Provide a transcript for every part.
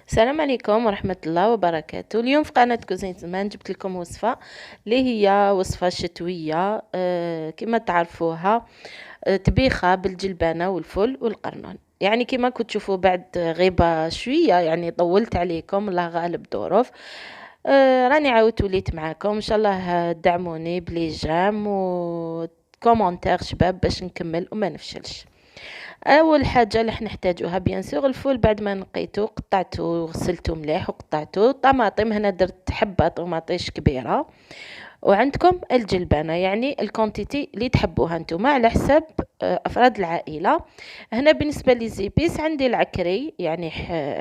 السلام عليكم ورحمة الله وبركاته. اليوم في قناة كوزين زمان جبت لكم وصفة اللي هي وصفة شتوية، كما تعرفوها. طبيخة بالجلبانة والفل والقرنون. يعني كما كنت تشوفوا بعد غيبة شوية، يعني طولت عليكم، الله غالب ظروف. راني عاودت وليت معاكم، ان شاء الله دعموني بلي جام وكومنتير شباب باش نكمل وما نفشلش. اول حاجه اللي نحتاجوها بيان سور الفول. بعد ما نقيته قطعته وغسلته مليح وقطعته. طماطم، هنا درت حبه طماطيش كبيره. وعندكم الجلبانه، يعني الكونتيتي اللي تحبوها نتوما على حسب افراد العائله. هنا بالنسبه لي زيبيس عندي العكري، يعني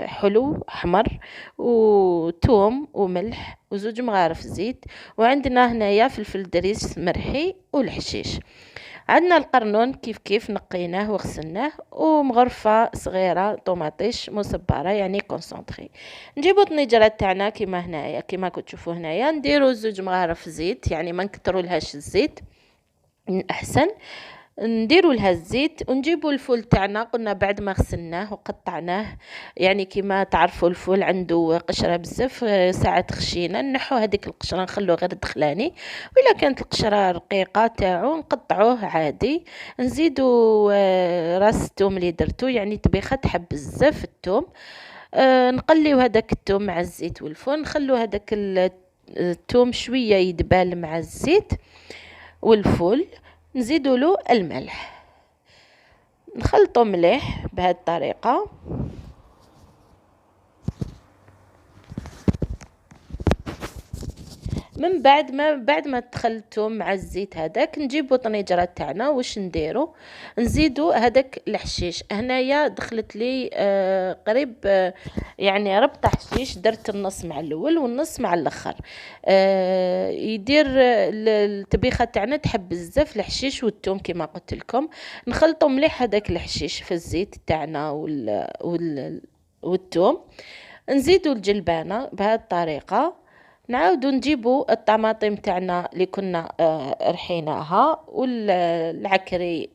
حلو حمر، وتوم وملح وزوج مغارف زيت. وعندنا هنايا فلفل دريس مرحي والحشيش. عندنا القرنون كيف كيف نقيناه وغسلناه، ومغرفة صغيرة طوماطيش مصبرة يعني كونسونطري. نجيبو الطنجرة تاعنا كيما هنايا، كيما كنت تشوفوا هنايا، نديرو زوج مغارف زيت، يعني ما نكتروا لهاش الزيت احسن. نديروا لها الزيت ونجيبوا الفول تاعنا، قلنا بعد ما غسلناه وقطعناه. يعني كيما تعرفوا الفول عنده قشره بزاف، ساعات خشينه نحو هذيك القشره نخلوه غير دخلاني. وإلا كانت القشره رقيقه تاعو نقطعوه عادي. نزيدوا راس الثوم اللي درتو، يعني طبيخه تحب بزاف الثوم. نقليو هذاك الثوم مع الزيت والفول، نخلو هذاك الثوم شويه يدبال مع الزيت والفول. نزيدوا له الملح، نخلطه مليح بهذه الطريقه. من بعد ما تخلطوا مع الزيت هذاك، نجيبوا طنجره تاعنا. واش نديروا؟ نزيدوا هذاك الحشيش. هنايا دخلت لي قريب يعني ربطه حشيش، درت النص مع الاول والنص مع الاخر. يدير الطبيخه تاعنا تحب بزاف الحشيش والثوم كما قلت لكم. نخلطوا مليح هذاك الحشيش في الزيت تاعنا والثوم. نزيدوا الجلبانه بهذه الطريقه. نعاودو نجيبو الطماطم تاعنا اللي كنا رحيناها، والعكري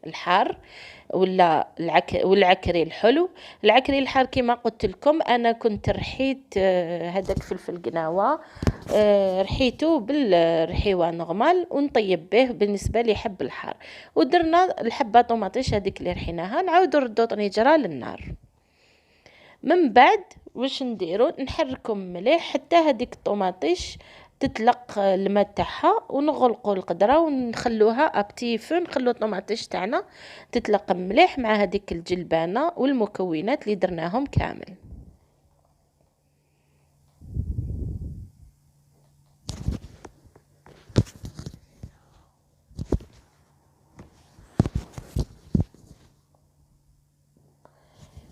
الحار، والعكري الحلو. العكري الحار كما قلت لكم انا كنت رحيت هذاك فلفل قناوه، رحيته بالرحيوه نورمال ونطيب به بالنسبه لي حب الحار. ودرنا الحبه طوماطيش هذيك اللي رحيناها، نعاودو ردو طنجره للنار. من بعد واش نديرو؟ نحركو مليح حتى هذيك الطوماطيش تطلق الماء تاعها، ونغلقوا القدره ونخلوها ابتي فو. نخلو الطوماطيش تاعنا تطلق مليح مع هذيك الجلبانه والمكونات اللي درناهم كامل.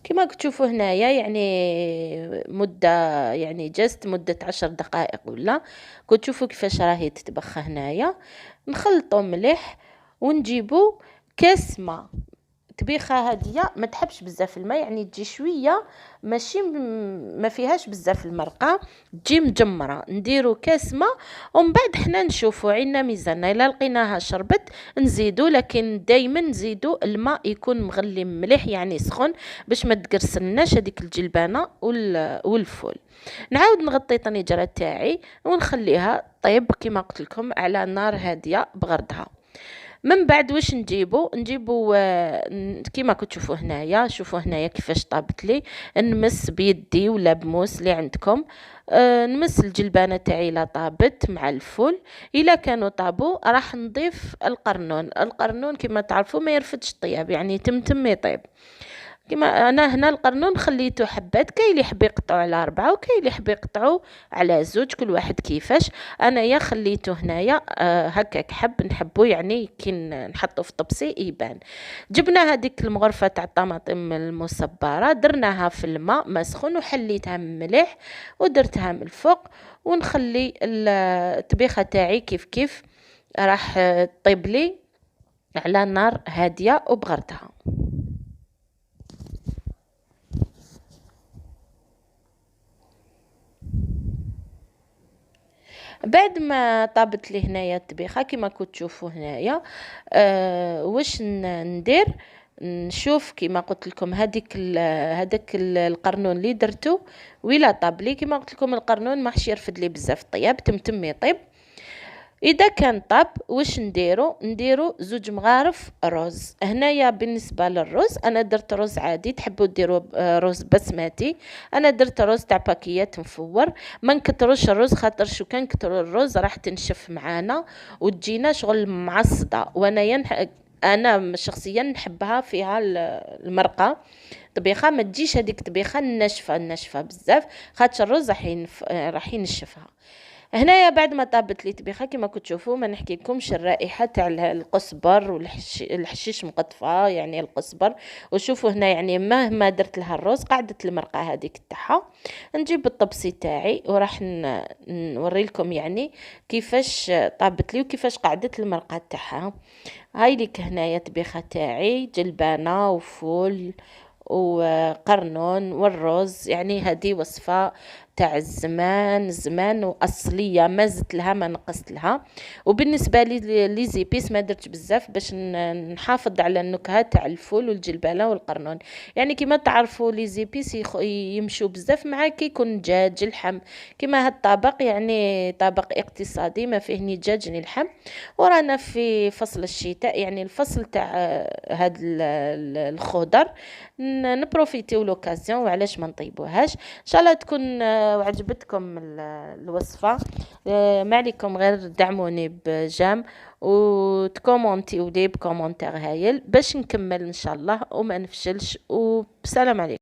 كما تشوفوا هنايا يعني مدة، يعني جست مدة 10 دقائق ولا. كنت تشوفوا كيفاش راهي تتبخ هنايا. نخلطو مليح ونجيبو كاس ماء. طبيخه هاديه ما تحبش بزاف الماء، يعني تجي شويه ماشي ما فيهاش بزاف المرقه، تجي مجمره. نديرو كاس ماء ومن بعد حنا نشوفوا عينا ميزاننا، الا لقيناها شربت نزيدو، لكن دائما نزيدو الماء يكون مغلي مليح يعني سخون باش ما تقرصلناش هذيك الجلبانه والفول. نعاود نغطي طنجره تاعي ونخليها طيب كما قلت لكم على نار هاديه بغردها. من بعد واش نجيبو كيما كتشوفوا هنايا. شوفوا هنايا كيفاش طابت لي. نمس بيدي ولا بموس اللي عندكم. نمس الجلبانه تاعي لا طابت مع الفول. الا كانوا طابوا راح نضيف القرنون كيما تعرفوا ما يرفدش الطياب، يعني تم يطيب. كما انا هنا القرنون خليته حبات، كاين اللي يحب يقطعوا على 4 وكاين اللي يحب يقطعوا على 2، كل واحد كيفاش. انايا خليته هنايا هكاك حب نحبو، يعني كي نحطو في طبسي يبان. جبنا هذيك المغرفه تاع الطماطم المصبره، درناها في الماء مسخون وحليتها مليح ودرتها من الفوق. ونخلي الطبيخه تاعي كيف كيف راح طيب لي على نار هاديه وبغردها. بعد ما طابت لي هنايا الطبيخه كما كنت تشوفوا هنايا، واش ندير؟ نشوف كيما قلت لكم هذاك القرنون اللي درتو ويلا طاب لي. كيما قلت لكم القرنون ما حش يرفد لي بزاف طياب، تمتم يطيب. اذا كان طاب واش نديرو زوج مغارف رز. هنايا بالنسبه للرز انا درت رز عادي، تحبوا ديروا رز بسمتي، انا درت رز تاع باكيات مفور. ما نكتروش الرز خاطر شو كان كتروا الرز راح تنشف معانا وتجينا شغل معصده، انا شخصيا نحبها فيها المرقه طبيخه، ما تجيش هذيك طبيخه الناشفه بزاف خاطر الرز راح ينشفها. هنايا بعد ما طابت لي طبيخه كما كنت تشوفوا، ما نحكي لكمش الرائحه تاع القزبر والحشيش مقطفه يعني القزبر. وشوفوا هنا يعني مهما درت لها الرز قعدت المرقه هذيك تاعها. نجيب الطبسي تاعي وراح نوري لكم يعني كيفاش طابت لي وكيفاش قعدت المرقه تاعها. هاي ليك هنايا طبيخه تاعي جلبانه وفول وقرنون والرز، يعني هذه وصفة تاع الزمان وأصلية، ما زدت لها ما نقصت لها. وبالنسبة لي زيبيس ما درت بزاف باش نحافظ على النكهة تاع الفول والجلبانة والقرنون. يعني كما تعرفوا لي زيبيس يمشوا بزاف مع كي يكون دجاج اللحم. كما هاد الطبق يعني طبق اقتصادي ما فيه ني دجاج ني لحم. ورانا في فصل الشتاء يعني الفصل تاع هاد الخضر، نبروفيتيو لوكازيون وعلاش ما نطيبوهاش. ان شاء الله تكون وعجبتكم الوصفه. ما عليكم غير دعموني بجام وتكومونتيو لي بكومونتير هايل باش نكمل ان شاء الله وما نفشلش. وبسلام عليكم.